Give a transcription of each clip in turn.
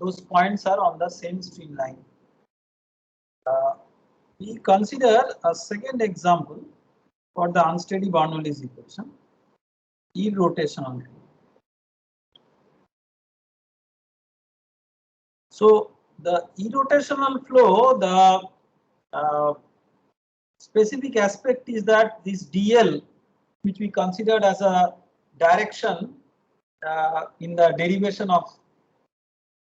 those points are on the same streamline. We consider a second example for the unsteady Bernoulli's equation, irrotational flow. So the irrotational flow, the specific aspect is that this dl, which we considered as a direction in the derivation of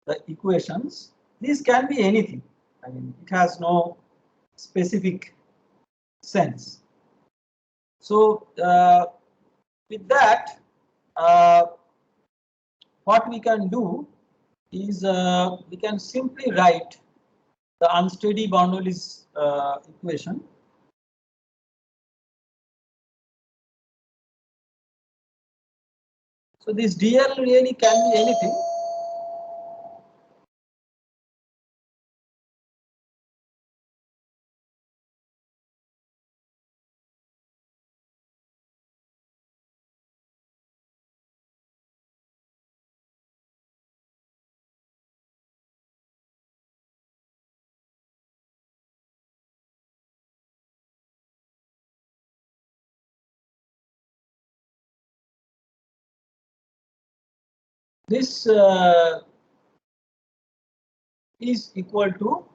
the equations, this can be anything. I mean, it has no specific sense. So with that, what we can do is we can simply write the unsteady Bernoulli's equation. So this dl really can be anything. This is equal to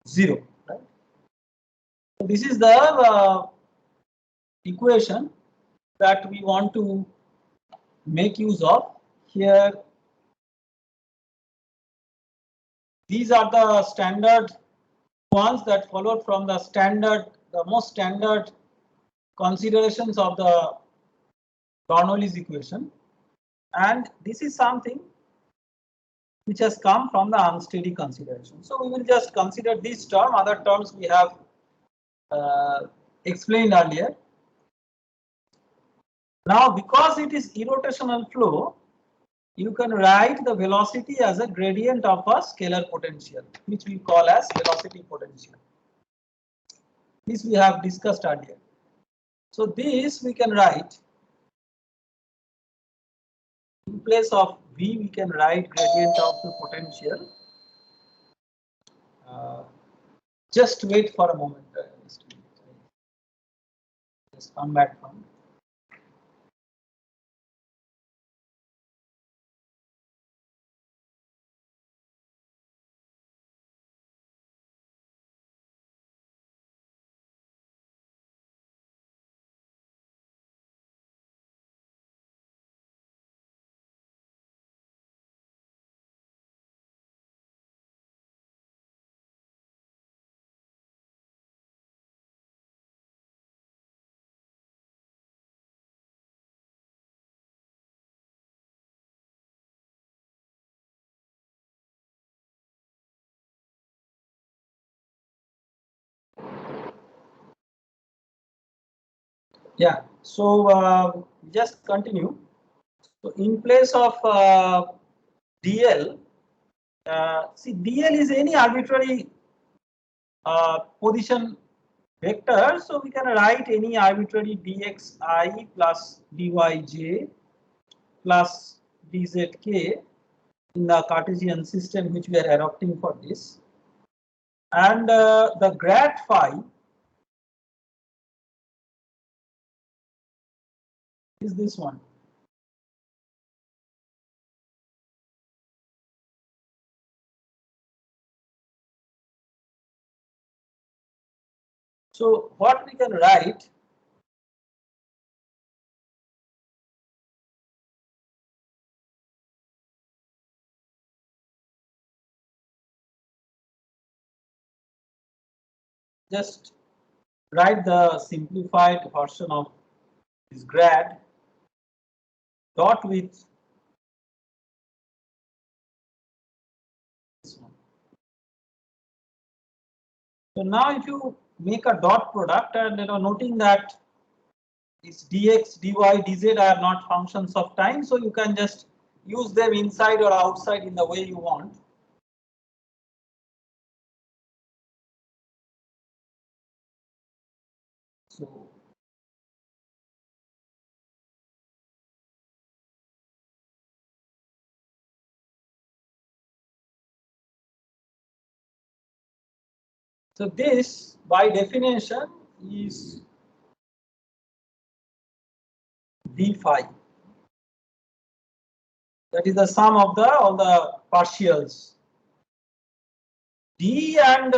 0, right? So this is the equation that we want to make use of here. These are the standard ones that followed from the most standard considerations of the Bernoulli's equation, and this is something which has come from the unsteady consideration. So we will just consider this term. Other terms we have explained earlier. Now, because it is irrotational flow, you can write the velocity as a gradient of a scalar potential, which we call as velocity potential. This we have discussed earlier. So this we can write in place of V, we can write gradient of the potential. Just wait for a moment. Just come back from. Yeah, so just continue. So in place of dl, see dl is any arbitrary position vector, so we can write any arbitrary dxi plus dyj plus dzk in the Cartesian system which we are adopting for this, and the grad phi is this one. So what we can write, just write the simplified version of this grad dot with this one. So now if you make a dot product and noting that this dx, dy, dz are not functions of time, so you can just use them inside or outside in the way you want. So So this by definition is d phi. That is the sum of all the partials. D and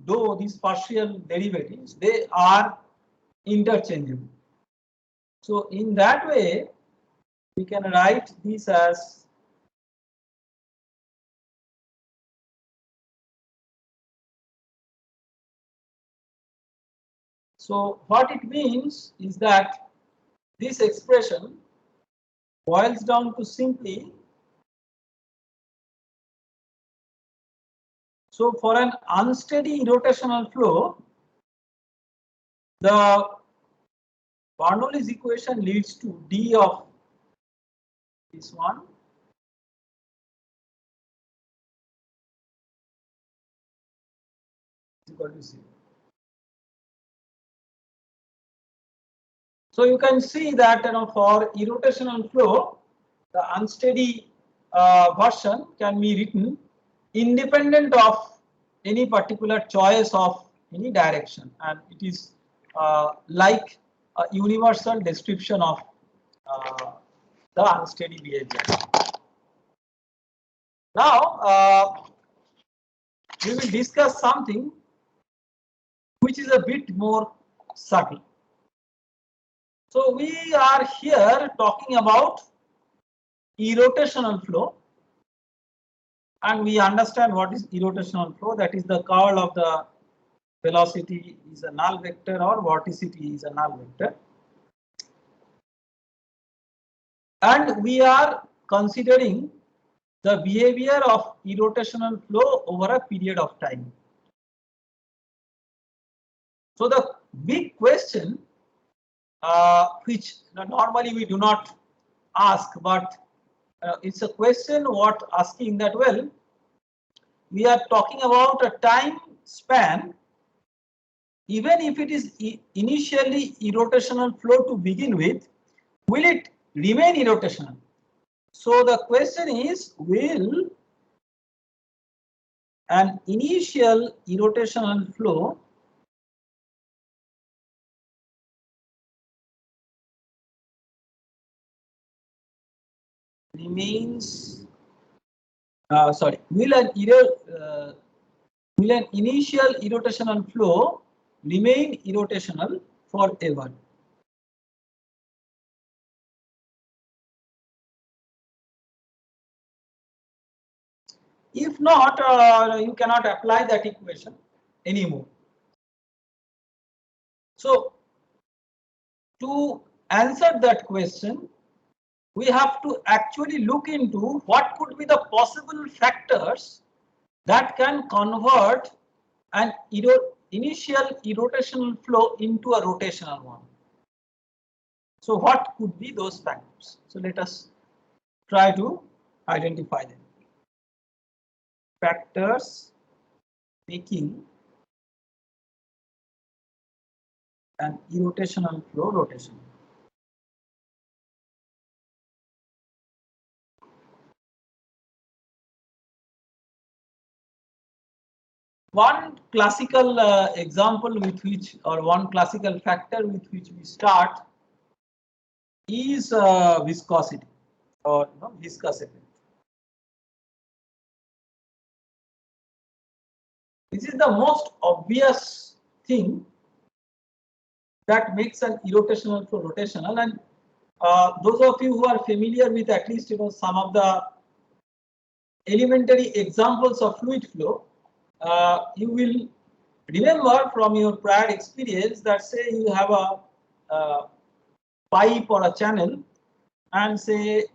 dou, these partial derivatives, they are interchangeable. So in that way, we can write this as so what it means is that this expression boils down to simply, so for an unsteady rotational flow, the Bernoulli's equation leads to d of this one is equal to 0. So you can see that for irrotational flow, the unsteady version can be written independent of any particular choice of any direction, and it is like a universal description of the unsteady behavior. Now we will discuss something which is a bit more subtle. So we are here talking about irrotational flow, and we understand what is irrotational flow. That is the curl of the velocity is a null vector or vorticity is a null vector. And we are considering the behavior of irrotational flow over a period of time. So the big question, which normally we do not ask, but it's a question what asking that, well, we are talking about a time span, even if it is initially irrotational flow to begin with, will it remain irrotational? So the question is, will an initial irrotational flow remains will an initial irrotational flow remain irrotational forever? If not, you cannot apply that equation anymore. So to answer that question, we have to actually look into what could be the possible factors that can convert an initial irrotational flow into a rotational one. So what could be those factors? So let us try to identify them. Factors making an irrotational flow rotational. One classical example with which, or one classical factor with which we start is viscosity or viscous effect. This is the most obvious thing that makes an irrotational flow rotational, and those of you who are familiar with at least some of the elementary examples of fluid flow, you will remember from your prior experience that say you have a pipe or a channel, and say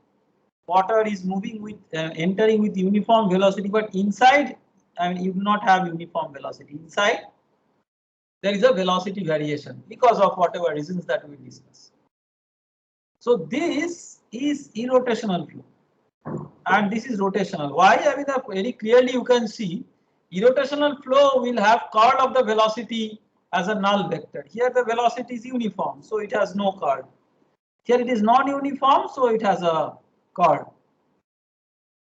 water is moving with entering with uniform velocity, but inside, I mean, you do not have uniform velocity. Inside there is a velocity variation because of whatever reasons that we discuss. So this is irrotational flow, and this is rotational. Why? I mean, very clearly you can see irrotational flow will have curl of the velocity as a null vector. Here the velocity is uniform, so it has no curl. Here it is non-uniform, so it has a curl.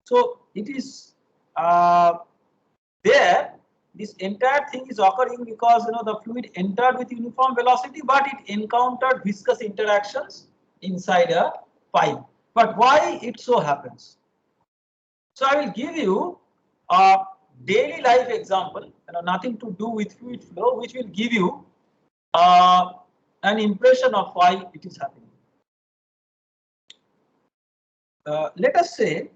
So it is there, this entire thing is occurring because the fluid entered with uniform velocity, but it encountered viscous interactions inside a pipe. But why it so happens? So I will give you a daily life example, nothing to do with fluid flow, which will give you an impression of why it is happening. Let us say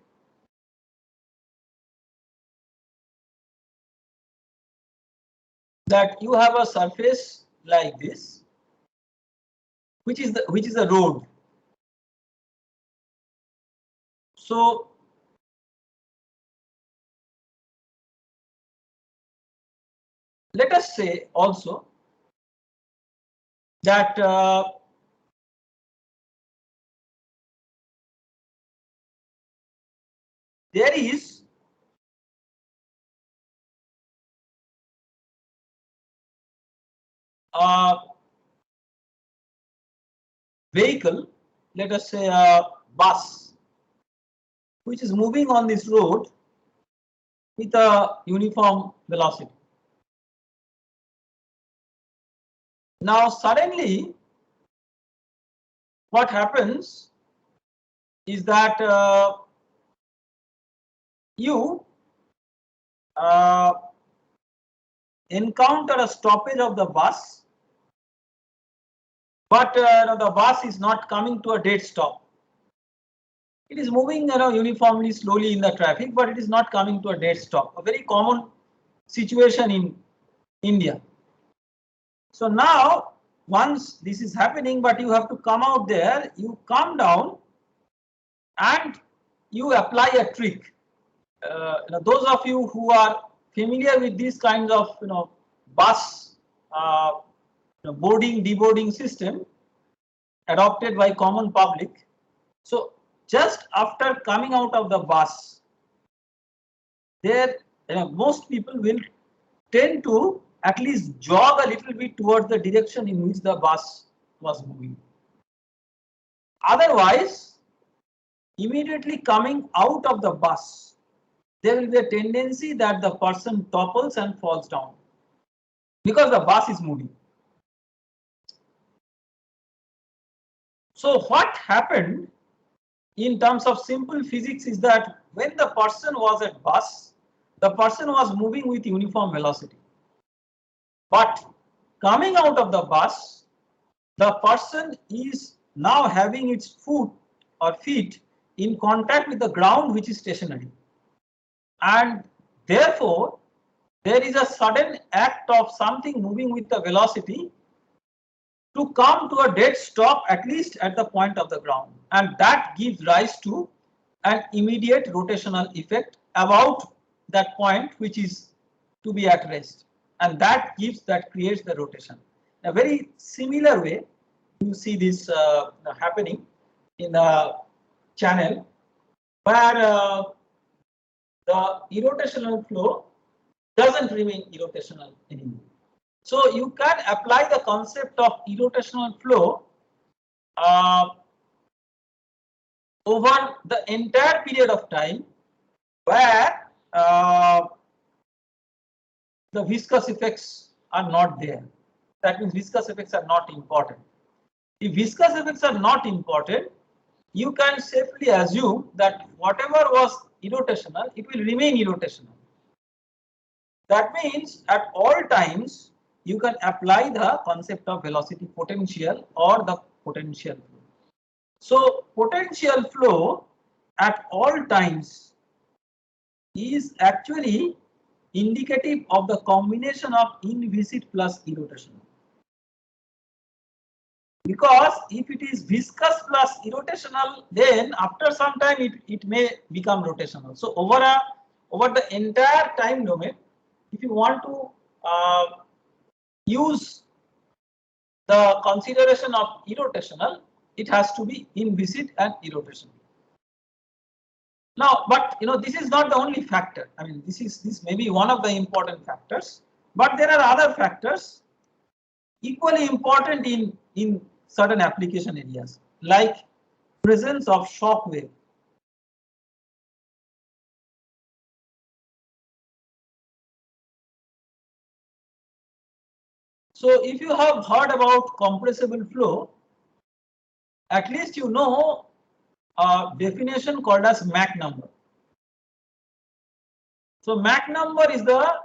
that you have a surface like this, which is the road. So let us say also that there is a vehicle, let us say a bus, which is moving on this road with a uniform velocity. Now suddenly what happens is that you encounter a stoppage of the bus, but the bus is not coming to a dead stop. It is moving uniformly slowly in the traffic, but it is not coming to a dead stop. A very common situation in India. So now once this is happening, but you have to come out there, you come down and you apply a trick. Those of you who are familiar with these kinds of bus boarding deboarding system adopted by common public. So just after coming out of the bus, there most people will tend to at least jog a little bit towards the direction in which the bus was moving. Otherwise, immediately coming out of the bus, there will be a tendency that the person topples and falls down because the bus is moving. So what happened in terms of simple physics is that when the person was at bus, the person was moving with uniform velocity. But coming out of the bus, the person is now having its foot or feet in contact with the ground, which is stationary. And therefore, there is a sudden act of something moving with the velocity to come to a dead stop, at least at the point of the ground. And that gives rise to an immediate rotational effect about that point, which is to be at rest. And that creates the rotation. In a very similar way, you see this happening in the channel where the irrotational flow doesn't remain irrotational anymore. So you can apply the concept of irrotational flow over the entire period of time where the viscous effects are not there. That means viscous effects are not important. If viscous effects are not important, you can safely assume that whatever was irrotational, it will remain irrotational. That means at all times you can apply the concept of velocity potential or the potential flow. So potential flow at all times is actually indicative of the combination of inviscid plus irrotational. Because if it is viscous plus irrotational, then after some time it may become rotational. So over the entire time domain, if you want to use the consideration of irrotational, it has to be inviscid and irrotational. Now, but this is not the only factor. I mean, this may be one of the important factors, but there are other factors equally important in certain application areas, like presence of shock wave. So if you have heard about compressible flow, at least you know a definition called as Mach number. So Mach number is the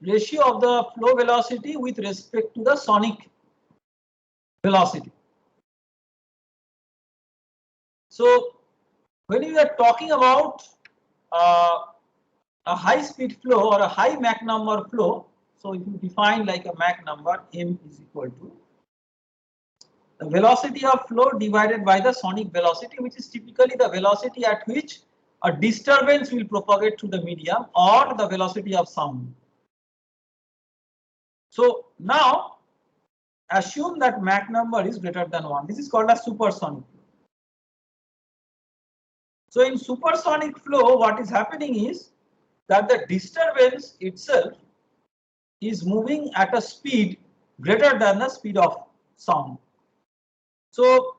ratio of the flow velocity with respect to the sonic velocity. So when we are talking about a high speed flow or a high Mach number flow, so if you define like a Mach number, m is equal to the velocity of flow divided by the sonic velocity, which is typically the velocity at which a disturbance will propagate through the medium or the velocity of sound. So now assume that Mach number is greater than 1. This is called a supersonic flow. So in supersonic flow, what is happening is that the disturbance itself is moving at a speed greater than the speed of sound. So,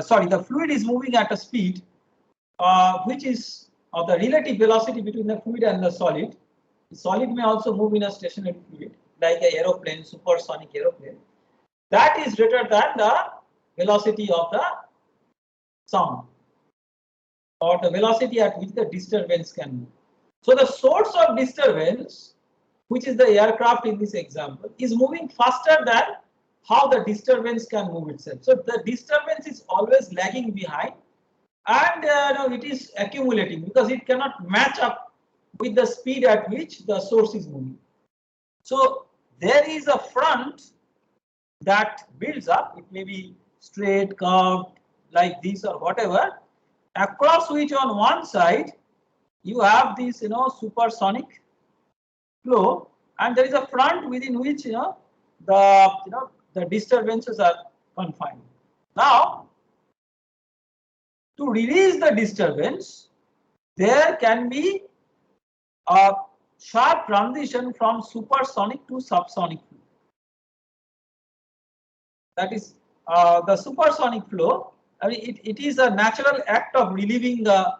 sorry, the fluid is moving at a speed which is of the relative velocity between the fluid and the solid. The solid may also move in a stationary fluid like an aeroplane, supersonic aeroplane. That is greater than the velocity of the sound or the velocity at which the disturbance can move. So the source of disturbance, which is the aircraft in this example, is moving faster than how the disturbance can move itself. So the disturbance is always lagging behind, and it is accumulating because it cannot match up with the speed at which the source is moving. So there is a front that builds up. It may be straight, curved, like this or whatever, across which on one side you have this supersonic flow, and there is a front within which the disturbances are confined. Now to release the disturbance, there can be a sharp transition from supersonic to subsonic flow. That is the supersonic flow. I mean, it is a natural act of relieving the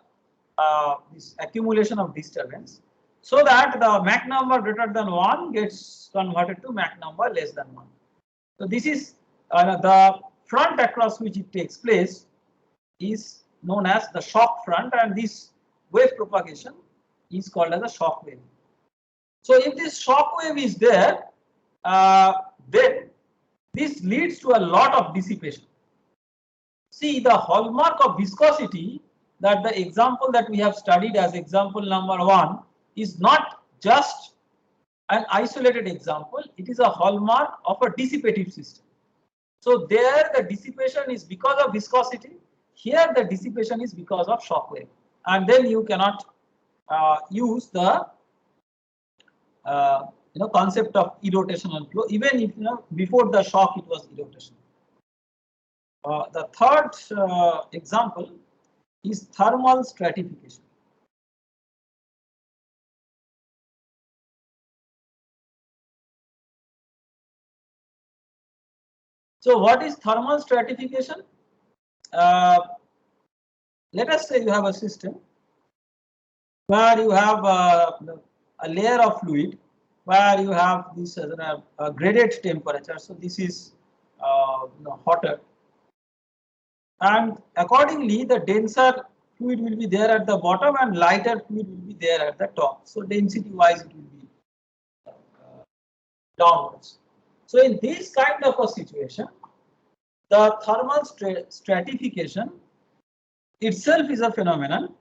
this accumulation of disturbance, so that the Mach number greater than 1 gets converted to Mach number less than 1. So this is the front across which it takes place is known as the shock front, and this wave propagation is called as a shock wave. So if this shock wave is there, then this leads to a lot of dissipation. See, the hallmark of viscosity, that the example that we have studied as example number 1 is not just an isolated example, it is a hallmark of a dissipative system. So there the dissipation is because of viscosity, here the dissipation is because of shock wave, and then you cannot use the concept of irrotational flow, even if before the shock it was irrotational. The third example is thermal stratification. So what is thermal stratification? Let us say you have a system where you have a layer of fluid where you have this graded temperature. So this is hotter, and accordingly the denser fluid will be there at the bottom and lighter fluid will be there at the top. So density wise it will be downwards. So in this kind of a situation, the thermal stratification itself is a phenomenon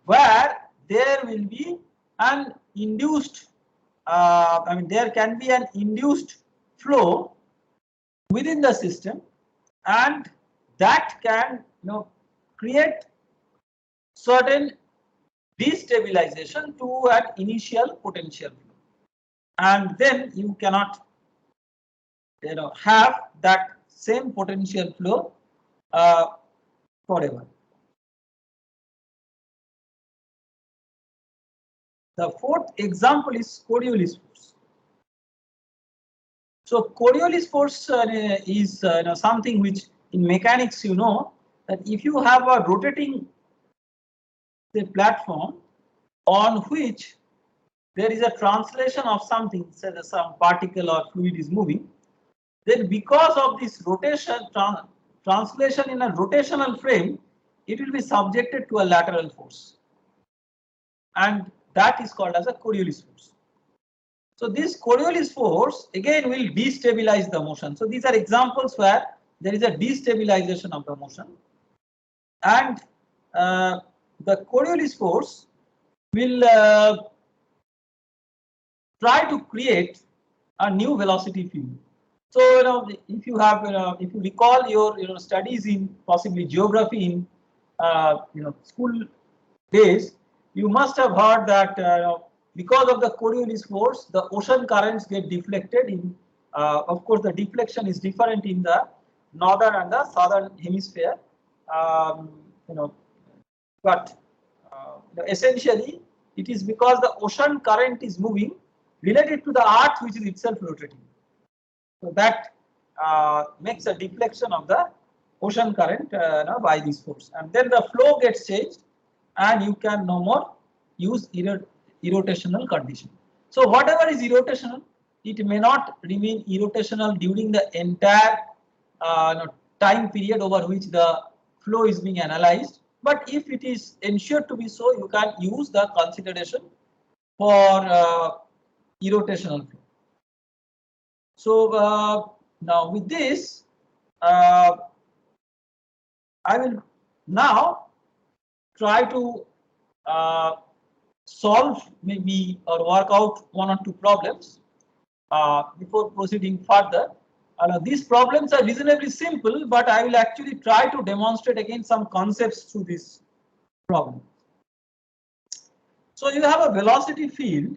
where there will be an induced, there can be an induced flow within the system, and that can create certain destabilization to an initial potential flow, and then you cannot have that same potential flow forever. The fourth example is Coriolis force. So Coriolis force is something which in mechanics that if you have a rotating platform on which there is a translation of something, say that some particle or fluid is moving, then because of this rotation, translation in a rotational frame, it will be subjected to a lateral force, and that is called as a Coriolis force. So this Coriolis force again will destabilize the motion. So these are examples where there is a destabilization of the motion, and the Coriolis force will try to create a new velocity field. So if you have, if you recall your studies in possibly geography in school days, you must have heard that because of the Coriolis force, the ocean currents get deflected. In of course, the deflection is different in the northern and the southern hemisphere. But essentially, it is because the ocean current is moving related to the Earth, which is itself rotating. So that makes a deflection of the ocean current by this force, and then the flow gets changed, and you can no more use irrotational condition. So whatever is irrotational, it may not remain irrotational during the entire time period over which the flow is being analyzed. But if it is ensured to be so, you can use the consideration for irrotational flow. So now with this, I will now try to solve maybe or work out one or two problems before proceeding further. These problems are reasonably simple, but I will actually try to demonstrate again some concepts through this problem. So you have a velocity field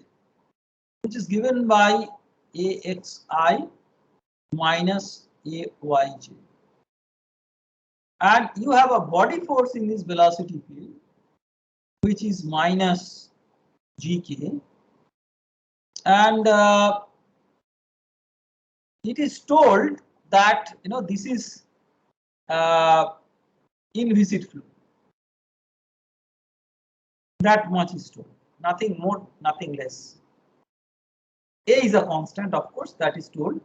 which is given by AXI minus AYJ, and you have a body force in this velocity field which is minus GK, and it is told that this is inviscid flow. That much is told, nothing more, nothing less. A is a constant, of course, that is told.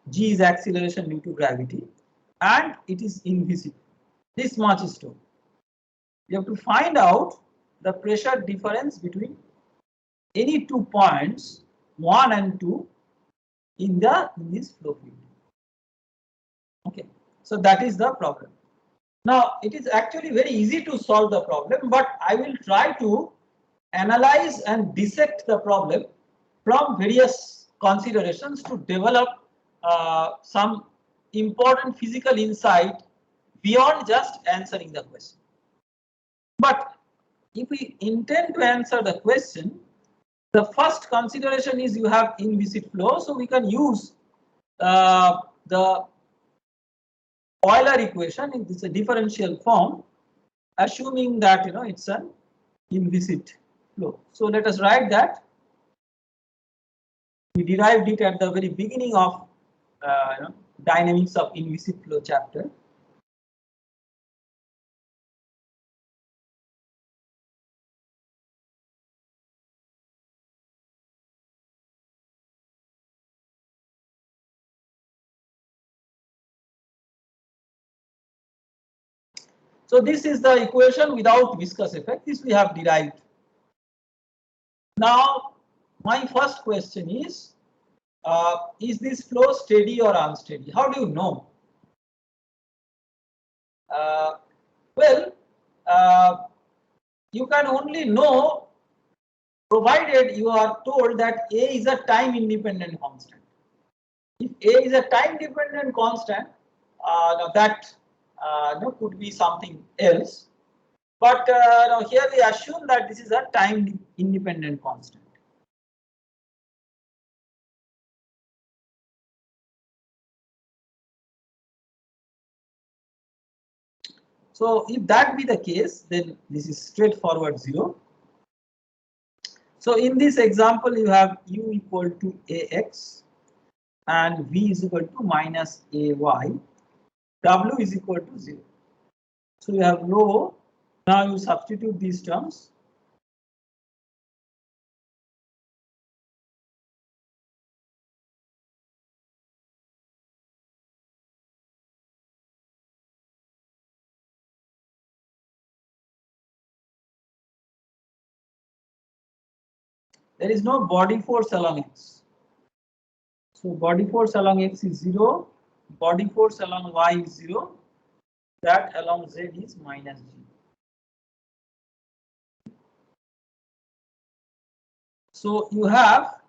G is acceleration due to gravity, and it is inviscid. This much is told. You have to find out the pressure difference between any 2 points, 1 and 2, in this flow field. Okay, so that is the problem. Now it is actually very easy to solve the problem, but I will try to analyze and dissect the problem from various considerations to develop some important physical insight beyond just answering the question. But if we intend to answer the question, the first consideration is you have inviscid flow, so we can use the Euler equation in this differential form, assuming that it's an inviscid flow. So let us write that. We derived it at the very beginning of dynamics of inviscid flow chapter. So this is the equation without viscous effect. This we have derived. Now my first question is this flow steady or unsteady? How do you know? Well, you can only know provided you are told that A is a time independent constant. If A is a time dependent constant, that could be something else. But now here we assume that this is a time independent constant. So if that be the case, then this is straightforward 0. So in this example, you have U equal to AX and V is equal to minus AY. W is equal to 0. So you have rho. Now you substitute these terms. there is no body force along x. So body force along x is 0, body force along y is 0, that along z is minus g. So you have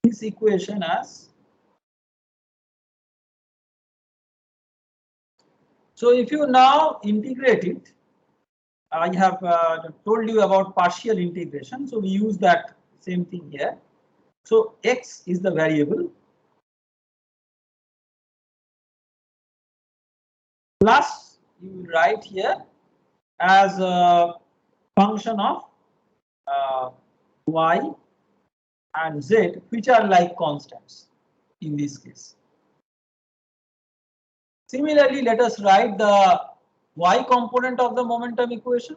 this equation as, so if you now integrate it, I have told you about partial integration, so we use that same thing here. So x is the variable, plus you will write here as a function of y and z, which are like constants in this case. Similarly, let us write the y component of the momentum equation.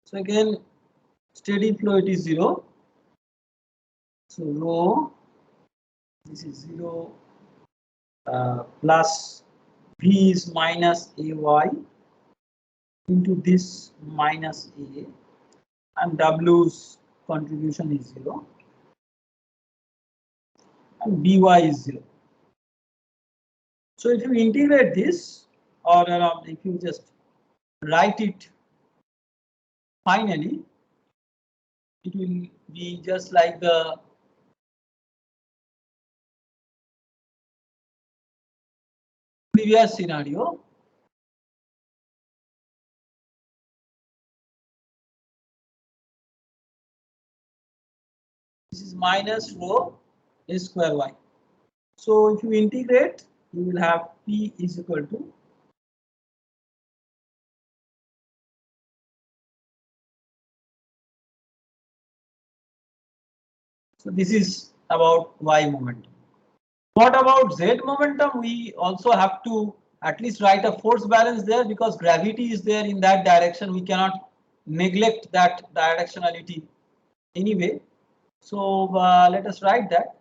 So again, steady flow, it is 0. So rho, this is 0, plus v is minus ay into this minus a, and w's contribution is 0, and by is 0. So if you integrate this, or if you just write it finally, it will be just like the previous scenario. This is minus rho a square y. So if you integrate, you will have P is equal to so this is about y momentum. What about z momentum? We also have to at least write a force balance there, because gravity is there in that direction. We cannot neglect that directionality anyway. So let us write that.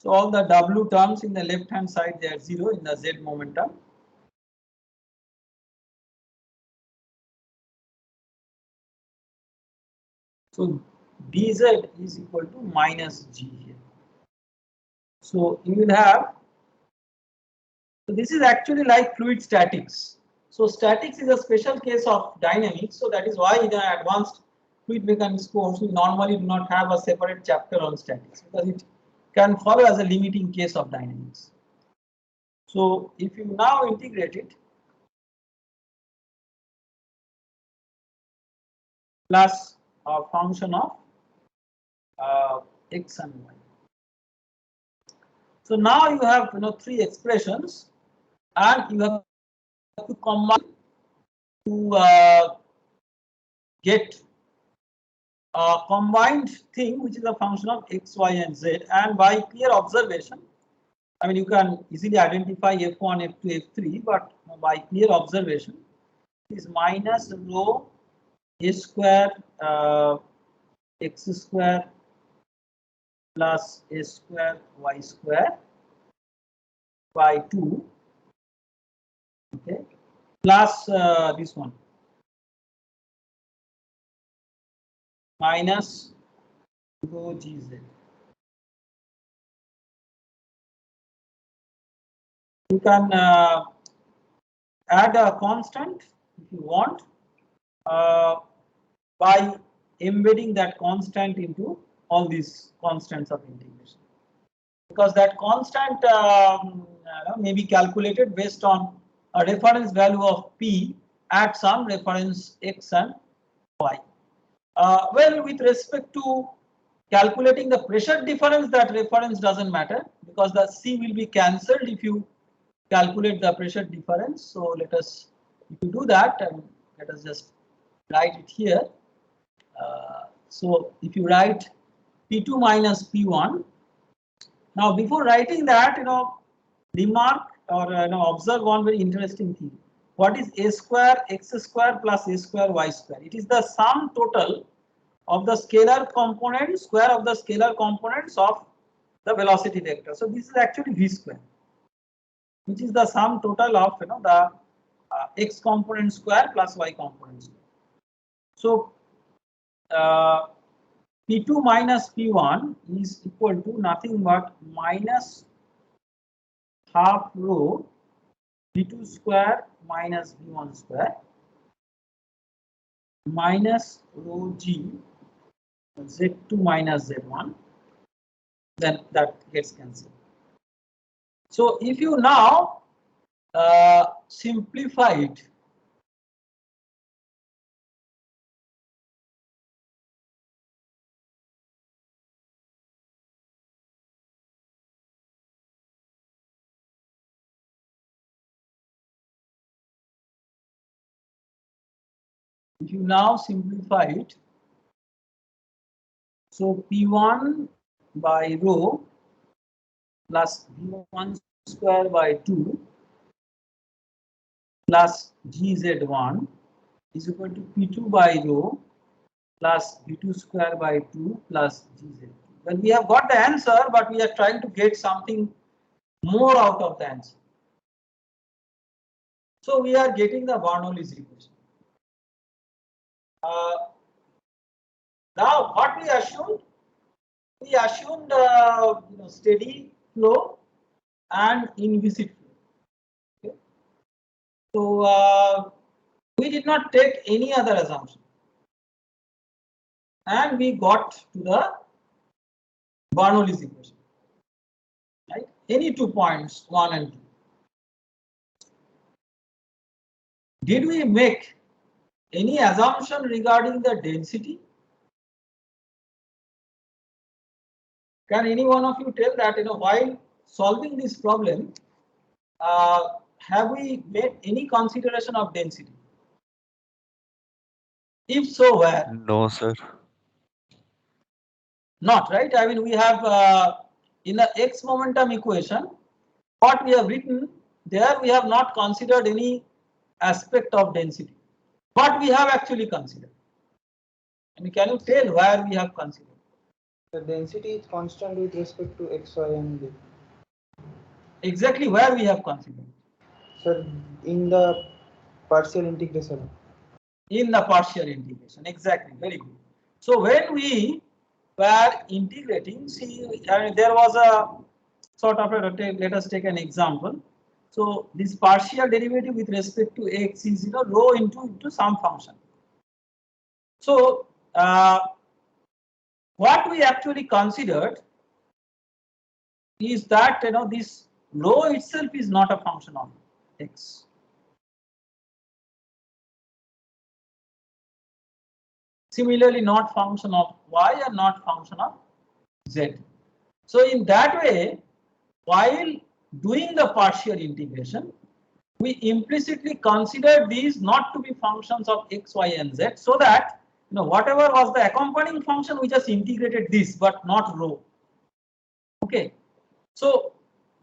So all the W terms in the left hand side, they are 0 in the Z momentum. So Bz is equal to minus G here. So you will have, so this is actually like fluid statics. So statics is a special case of dynamics. So that is why in the advanced fluid mechanics course, we normally do not have a separate chapter on statics, because it can follow as a limiting case of dynamics. So if you now integrate it, plus a function of x and y. So now you have three expressions, and you have to combine to get a combined thing which is a function of x, y, and z. And by clear observation, I mean you can easily identify f1, f2, f3, but by clear observation, it is minus rho a square x square plus a square y square by 2, okay, plus this one minus rho gz. You can add a constant if you want by embedding that constant into all these constants of integration, because that constant may be calculated based on a reference value of P at some reference X and Y. Well, with respect to calculating the pressure difference, that reference doesn't matter because the C will be cancelled if you calculate the pressure difference. So let us, if you do that, and let us just write it here. So if you write P2 minus P1, now before writing that, remark or observe one very interesting thing. What is a square x square plus a square y square? It is the sum total of the scalar component, square of the scalar components of the velocity vector. So this is actually v square, which is the sum total of the x component square plus y component square. So P2 minus P1 is equal to nothing but minus half rho V2 square minus V1 square minus rho G Z2 minus Z1, then that gets cancelled. So if you now simplify it, so P1 by rho plus V1 square by 2 plus GZ1 is equal to P2 by rho plus V2 square by 2 plus GZ2. Well, we have got the answer, but we are trying to get something more out of the answer. So we are getting the Bernoulli's equation. Now what we assumed? We assumed steady flow and inviscid flow. Okay. So we did not take any other assumption, and we got to the Bernoulli's equation. Right? Any 2 points, 1 and 2. Did we make any assumption regarding the density? Can any one of you tell that while solving this problem, have we made any consideration of density? If so, where? No, sir. Not, right? I mean, we have in the x momentum equation, what we have written there, we have not considered any aspect of density. What we have actually considered. And can you tell where we have considered? The density is constant with respect to x, y, and z. Exactly where we have considered. Sir, in the partial integration. In the partial integration, exactly, very good. So when we were integrating, see, there was a sort of let us take an example. So this partial derivative with respect to x is rho into some function. So what we actually considered is that this rho itself is not a function of x. Similarly, not function of y and not function of z. So in that way, while doing the partial integration, we implicitly consider these not to be functions of x, y, and z, so that whatever was the accompanying function, we just integrated this, but not rho. Okay, so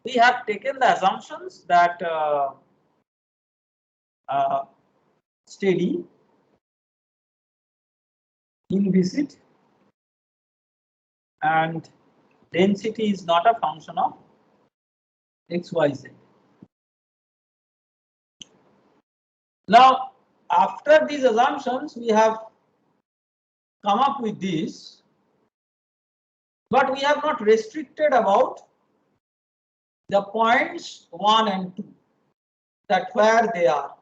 we have taken the assumptions that steady, inviscid, and density is not a function of x, y, z. Now, after these assumptions, we have come up with this, but we have not restricted about the points 1 and 2, that where they are.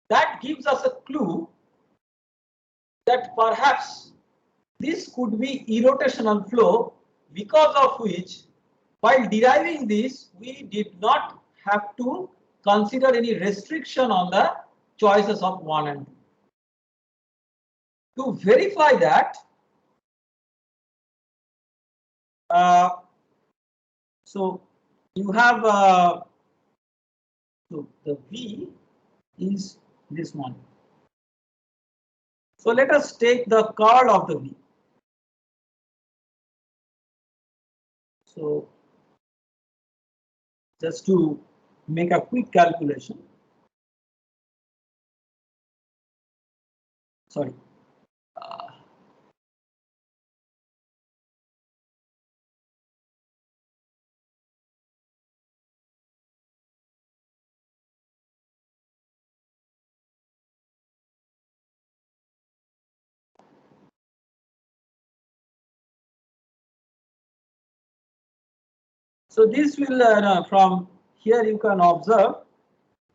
That gives us a clue that perhaps this could be irrotational flow, because of which while deriving this we did not have to consider any restriction on the choices of 1 and 2. To verify that, so you have so the V is this one. So let us take the curl of the V. So just to make a quick calculation. Sorry. So this will from here you can observe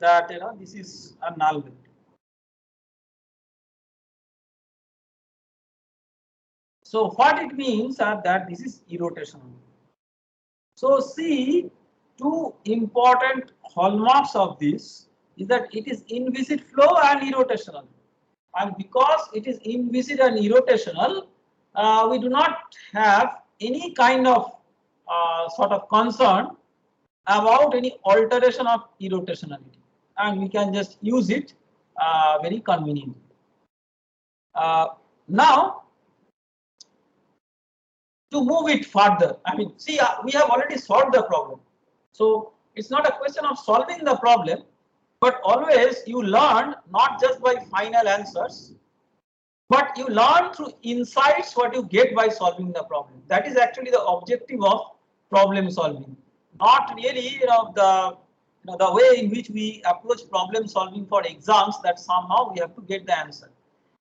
that this is a null vector. So what it means are that this is irrotational. So see, two important hallmarks of this is that it is inviscid flow and irrotational. And because it is inviscid and irrotational, we do not have any kind of sort of concern about any alteration of irrotationality, and we can just use it very conveniently. Now, to move it further, I mean, see, we have already solved the problem. So it's not a question of solving the problem, but always you learn not just by final answers, but you learn through insights what you get by solving the problem. That is actually the objective of problem solving, not really the way in which we approach problem solving for exams, that somehow we have to get the answer.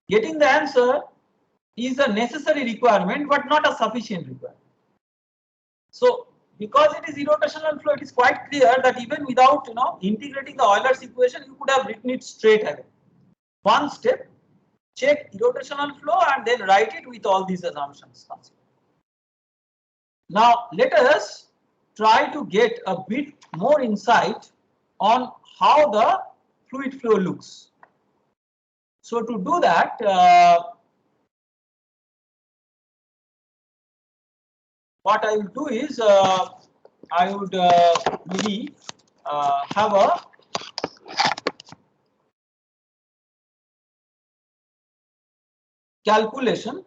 Getting the answer is a necessary requirement, but not a sufficient requirement. So because it is irrotational flow, it is quite clear that even without integrating the Euler's equation, you could have written it straight away. One step, check irrotational flow and then write it with all these assumptions. Now let us try to get a bit more insight on how the fluid flow looks. So to do that, what I will do is I would maybe have a calculation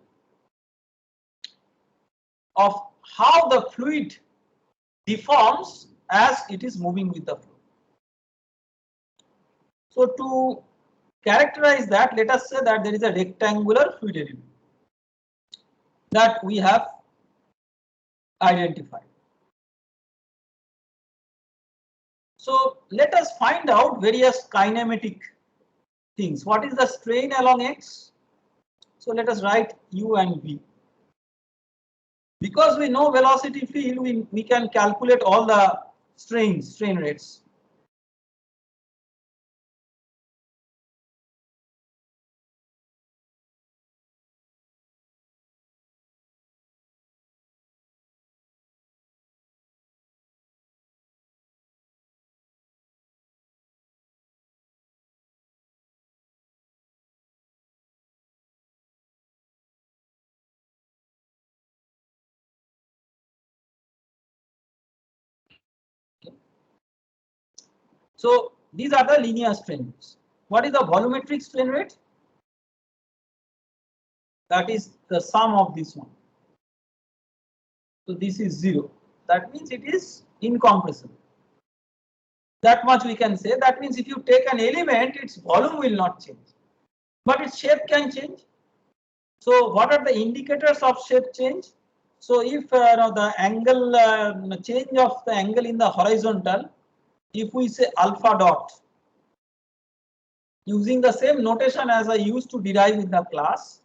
of how the fluid deforms as it is moving with the flow. So to characterize that, let us say that there is a rectangular fluid element that we have identified. So let us find out various kinematic things. What is the strain along X? So let us write U and V. Because we know velocity field, we can calculate all the strain rates. So these are the linear strain rates. What is the volumetric strain rate? That is the sum of this one. So this is 0. That means it is incompressible. That much we can say. That means if you take an element, its volume will not change, but its shape can change. So what are the indicators of shape change? So if the angle change of the angle in the horizontal, if we say alpha dot, using the same notation as I used to derive in the class.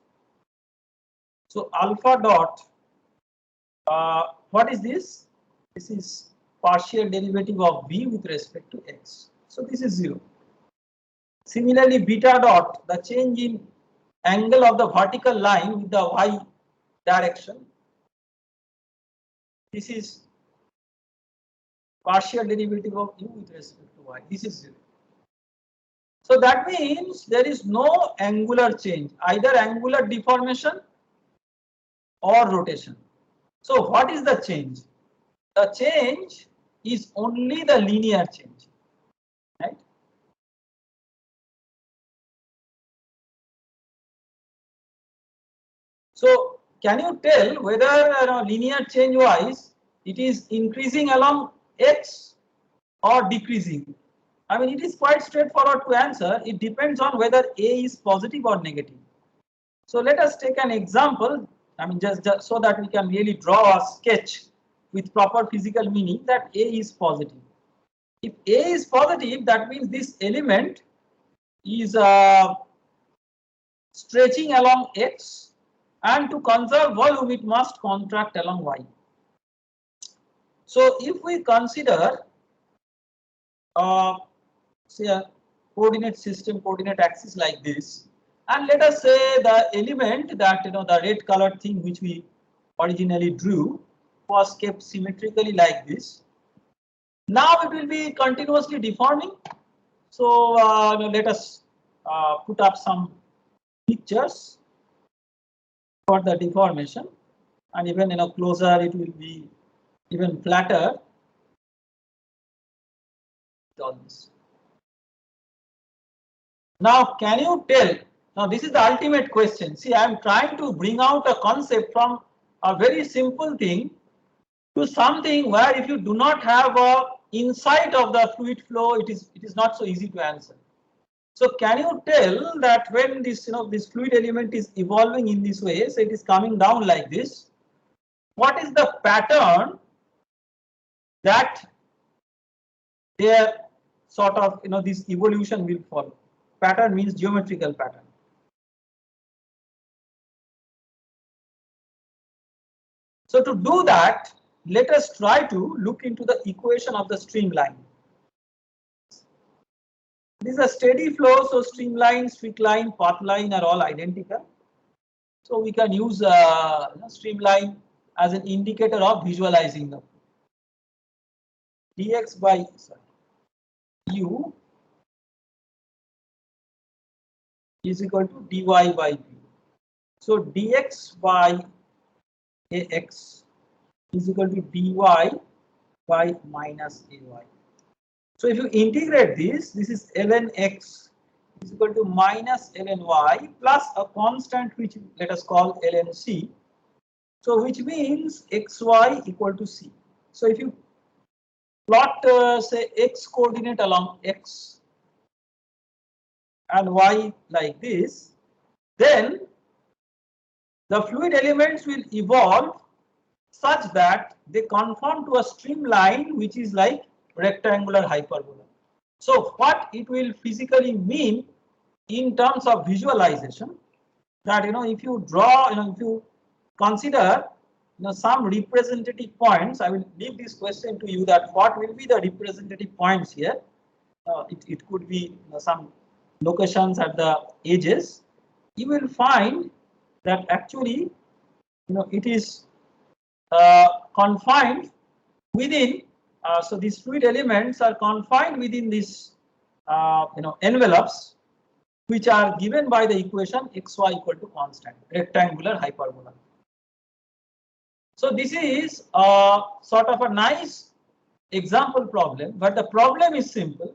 So alpha dot, what is this? This is partial derivative of v with respect to x. So this is 0. Similarly, beta dot, the change in angle of the vertical line with the y direction. This is partial derivative of u with respect to y. This is 0. So that means there is no angular change, either angular deformation or rotation. So what is the change? The change is only the linear change, right? So can you tell whether linear change wise it is increasing along x or decreasing? I mean, it is quite straightforward to answer. It depends on whether A is positive or negative. So let us take an example. I mean, just so that we can really draw a sketch with proper physical meaning that A is positive. If A is positive, that means this element is stretching along x, and to conserve volume, it must contract along y. So if we consider say a coordinate system, coordinate axis like this, and let us say the element that the red colored thing which we originally drew was kept symmetrically like this. Now it will be continuously deforming. So let us put up some pictures for the deformation, and even closer it will be even flatter. All this. Now, can you tell? Now, this is the ultimate question. See, I am trying to bring out a concept from a very simple thing to something where if you do not have a insight of the fluid flow, it is not so easy to answer. So, can you tell that when this this fluid element is evolving in this way, so it is coming down like this, what is the pattern that their sort of this evolution will follow? Pattern means geometrical pattern. So to do that, let us try to look into the equation of the streamline. This is a steady flow, so streamline, streak line, path line are all identical. So we can use streamline as an indicator of visualizing them. Dx by u is equal to dy by v. So dx by ax is equal to dy by minus ay. So if you integrate this is ln x is equal to minus ln y plus a constant which let us call ln c. So which means xy equal to c. So if you plot say x coordinate along x and y like this, then the fluid elements will evolve such that they conform to a streamline which is like rectangular hyperbola. So what it will physically mean in terms of visualization, that if you draw, if you consider some representative points, I will leave this question to you, that what will be the representative points here. It could be some locations at the edges. You will find that actually it is confined within, so these fluid elements are confined within this envelopes which are given by the equation xy equal to constant, rectangular hyperbola. So this is sort of a nice example problem, but the problem is simple,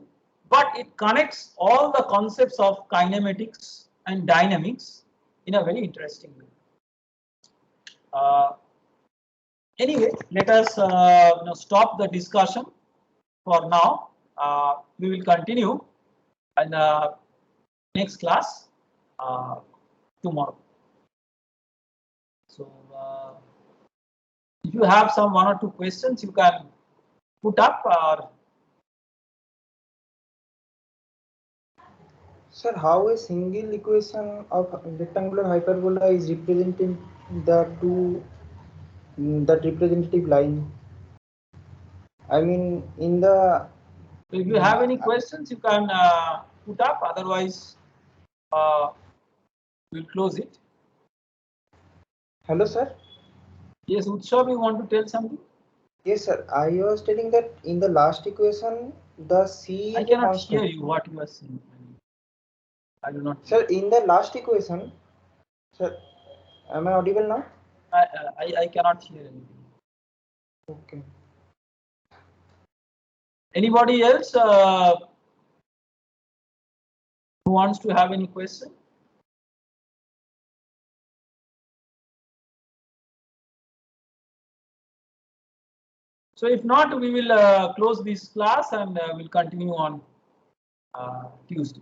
but it connects all the concepts of kinematics and dynamics in a very interesting way. Anyway, let us stop the discussion for now. We will continue in the next class tomorrow. So if you have some one or two questions, you can put up. Or Sir, how a single equation of rectangular hyperbola is representing the that representative line? I mean, in the. if you have any questions, you can put up. Otherwise, We'll close it. Hello, sir. Yes, Utsav, you want to tell something? Yes, sir. I was telling that in the last equation, the C I is a cannot constant. hear you. What you are saying? I do not. Sir, in the last equation, sir, am I audible now? I cannot hear anything. Okay. Anybody else who wants to have any question? So if not, we will close this class and we'll continue on Tuesday.